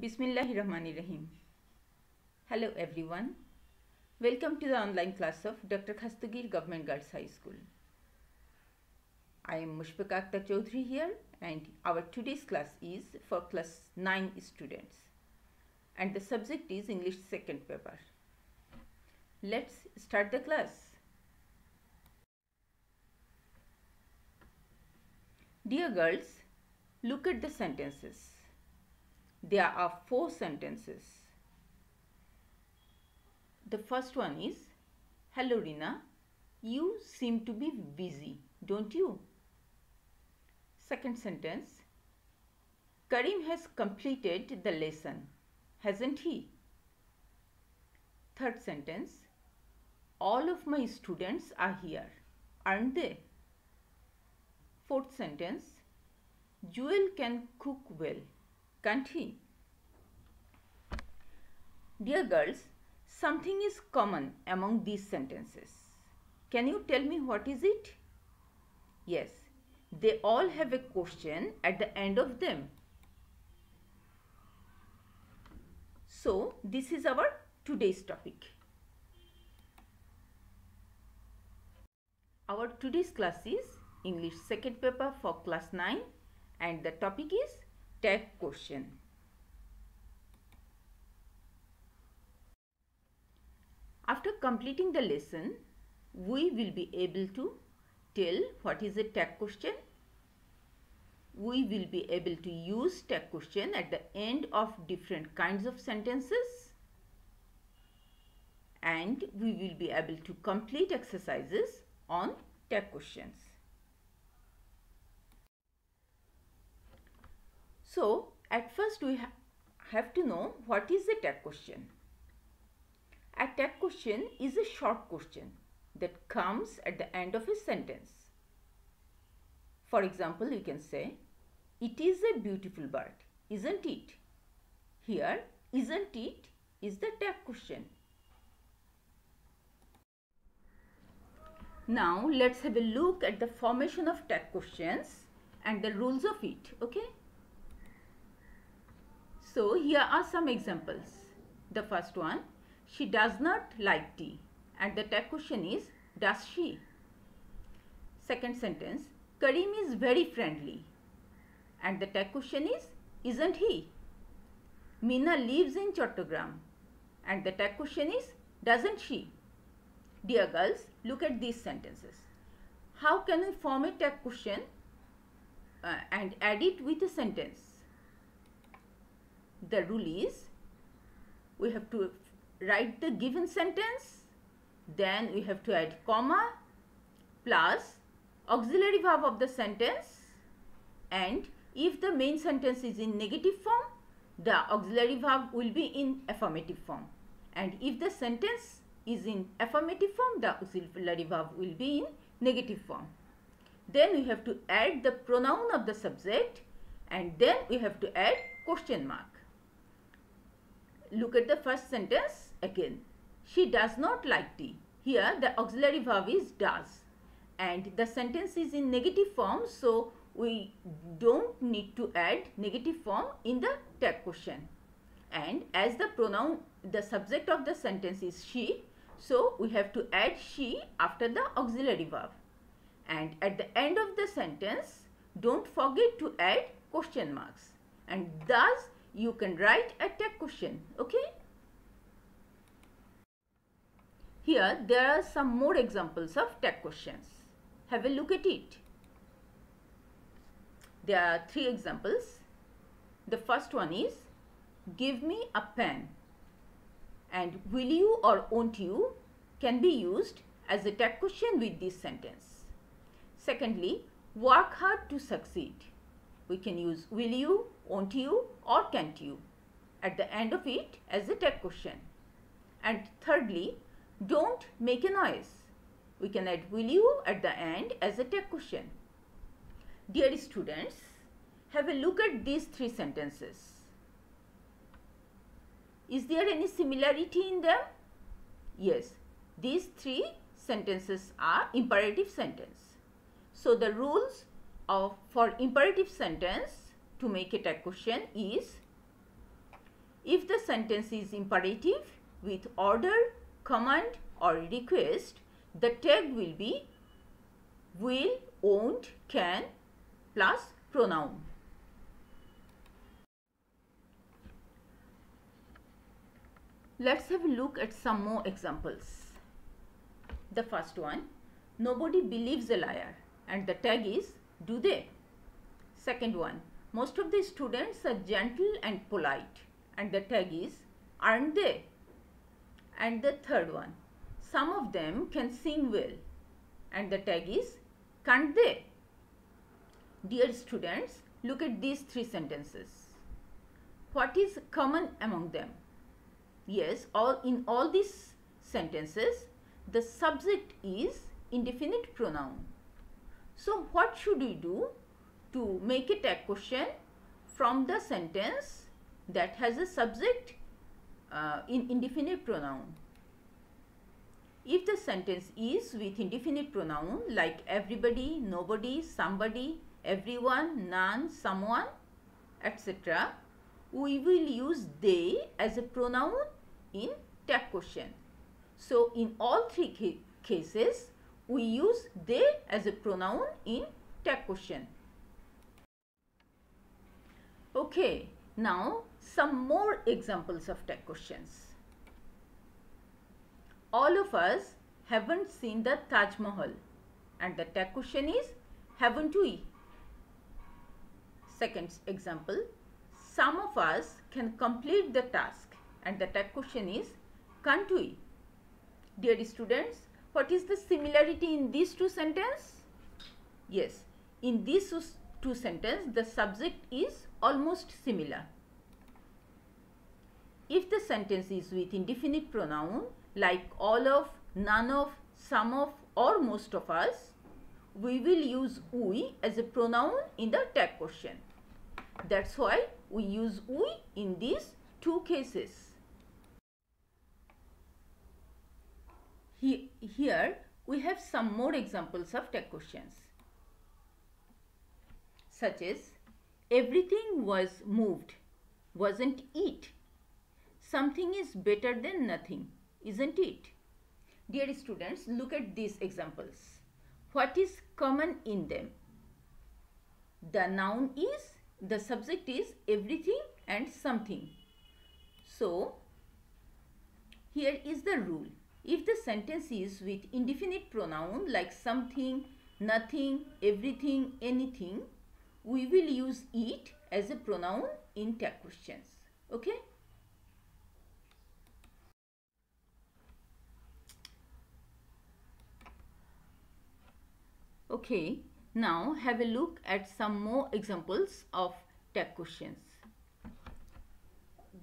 Bismillahirrahmanirrahim. Hello everyone. Welcome to the online class of Dr. Khastagir Government Girls High School. I am Mushfiqa Akhtar Chaudhary here, and our today's class is for class 9 students, and the subject is English second paper. Let's start the class. Dear girls, look at the sentences. There are 4 sentences. The first one is, hello Rina, you seem to be busy, don't you? Second sentence, Karim has completed the lesson, hasn't he? Third sentence, all of my students are here, aren't they? Fourth sentence, Joel can cook well, can't he? Dear girls, something is common among these sentences. Can you tell me what is it? Yes, they all have a question at the end of them. So, this is our today's topic. Our today's class is English second paper for class 9, and the topic is tag question. After completing the lesson, we will be able to tell what is a tag question. We will be able to use tag question at the end of different kinds of sentences, and we will be able to complete exercises on tag questions. So, at first we have to know what is a tag question. A tag question is a short question that comes at the end of a sentence. For example, you can say, it is a beautiful bird, isn't it? Here, isn't it is the tag question. Now, let's have a look at the formation of tag questions and the rules of it, okay? So, here are some examples. The first one, she does not like tea, and the tag question is, does she? Second sentence, Karim is very friendly, and the tag question is, isn't he? Meena lives in Chattogram, and the tag question is, doesn't she? Dear girls, look at these sentences. How can we form a tag question and add it with a sentence? The rule is, we have to write the given sentence, then we have to add comma plus auxiliary verb of the sentence, and if the main sentence is in negative form, the auxiliary verb will be in affirmative form, and if the sentence is in affirmative form, the auxiliary verb will be in negative form. Then we have to add the pronoun of the subject, and then we have to add question mark. Look at the first sentence again. She does not like tea. Here the auxiliary verb is does, and the sentence is in negative form, so we don't need to add negative form in the tag question. And as the pronoun, the subject of the sentence is she, so we have to add she after the auxiliary verb. And at the end of the sentence, don't forget to add question marks, and thus you can write a tag question, okay? Here there are some more examples of tag questions. Have a look at it. There are 3 examples. The first one is, give me a pen, and will you or won't you can be used as a tag question with this sentence. Secondly, work hard to succeed. We can use will you, won't you, or can't you at the end of it as a tag question. And thirdly, don't make a noise. We can add will you at the end as a tag question. Dear students, have a look at these 3 sentences. Is there any similarity in them? Yes, these 3 sentences are imperative sentence. So the rules for imperative sentence to make it a question is, If the sentence is imperative with order, command or request, the tag will be will, won't, can plus pronoun. Let's have a look at some more examples. The first one, nobody believes a liar, and the tag is do they. Second one, most of the students are gentle and polite, and the tag is aren't they. And the third one, some of them can sing well, and the tag is can't they. Dear students, look at these three sentences. What is common among them? Yes, in all these sentences, the subject is indefinite pronoun. So what should we do to make a tag question from the sentence that has a subject in indefinite pronoun? If the sentence is with indefinite pronoun like everybody, nobody, somebody, everyone, none, someone, etc., we will use they as a pronoun in tag question. So in all three cases, we use they as a pronoun in tag question. Okay, now some more examples of tag questions. All of us haven't seen the Taj Mahal, and the tag question is haven't we? Second example, some of us can complete the task, and the tag question is can't we? Dear students, what is the similarity in these two sentences? Yes, in these two sentences, the subject is almost similar. If the sentence is with indefinite pronoun like all of, none of, some of or most of us, we will use we as a pronoun in the tag question. That's why we use we in these two cases. Here we have some more examples of tag questions, such as everything was moved, wasn't it? Something is better than nothing, isn't it? Dear students, look at these examples. What is common in them? The noun is, the subject is everything and something. So, here is the rule. If the sentence is with indefinite pronoun like something, nothing, everything, anything, we will use it as a pronoun in tag questions. Okay? Okay, now have a look at some more examples of tag questions.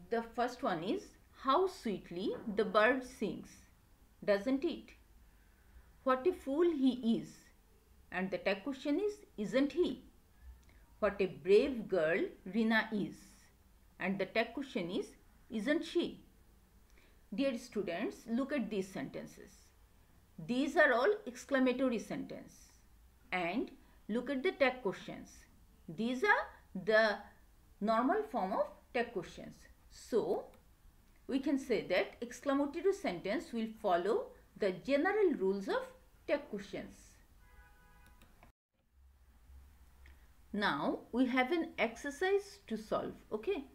The first one is, how sweetly the bird sings, doesn't it? What a fool he is. And the tag question is, isn't he? What a brave girl Rina is. And the tag question is, isn't she? Dear students, look at these sentences. These are all exclamatory sentences. And look at the tag questions. These are the normal form of tag questions. So, we can say that exclamatory sentence will follow the general rules of tag questions. Now, we have an exercise to solve. Okay.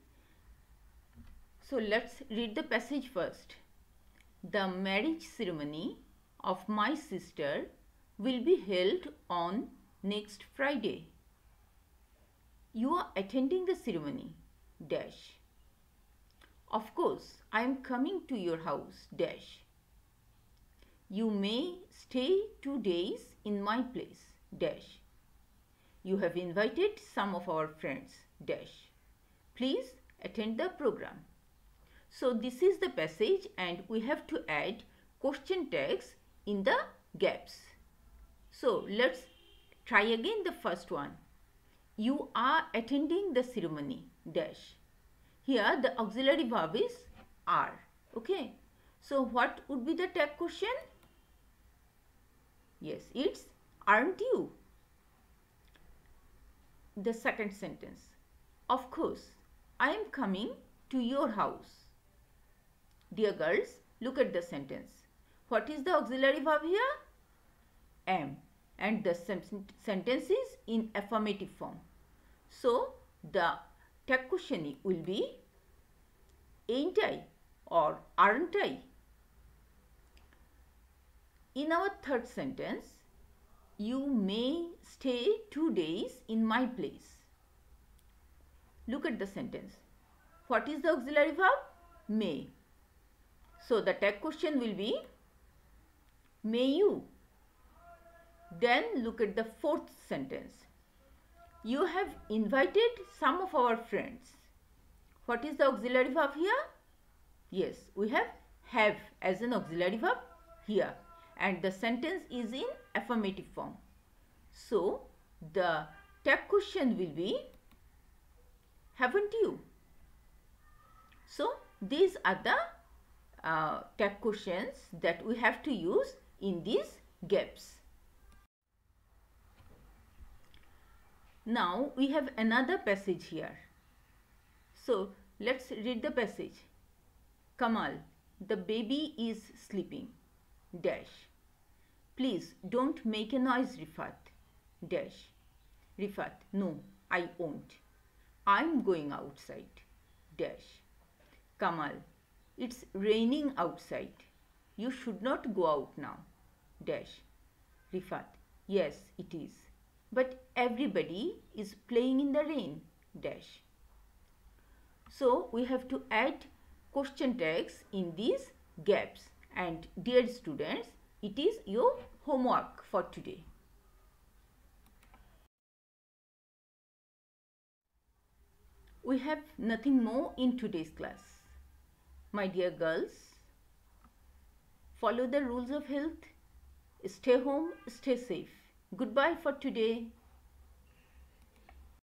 So, let's read the passage first. The marriage ceremony of my sister will be held on next Friday. You are attending the ceremony, dash. Of course, I am coming to your house, dash. You may stay 2 days in my place, dash. You have invited some of our friends, dash. Please attend the program. So this is the passage and we have to add question tags in the gaps. So let's try again the first one. You are attending the ceremony, dash. Here the auxiliary verb is are. Okay. So what would be the tag question? Yes, it's aren't you? The second sentence. Of course, I am coming to your house. Dear girls, look at the sentence. What is the auxiliary verb here? Am. And the sentence is in affirmative form. So, the tag question will be, ain't I or aren't I? In our third sentence, you may stay 2 days in my place. Look at the sentence. What is the auxiliary verb? May. So, the tag question will be, may you? Then look at the fourth sentence. You have invited some of our friends. What is the auxiliary verb here? Yes, we have as an auxiliary verb here. And the sentence is in affirmative form. So, the tag question will be, haven't you? So, these are the tag questions that we have to use in these gaps. Now, we have another passage here. So, let's read the passage. Kamal, the baby is sleeping. Dash. Please don't make a noise, Rifat. Dash. Rifat, no, I won't. I'm going outside. Dash. Kamal, it's raining outside. You should not go out now. Dash. Rifat, yes, it is. But everybody is playing in the rain. Dash. So, we have to add question tags in these gaps. And dear students, it is your homework for today. We have nothing more in today's class. My dear girls, follow the rules of health. Stay home, stay safe. Goodbye for today.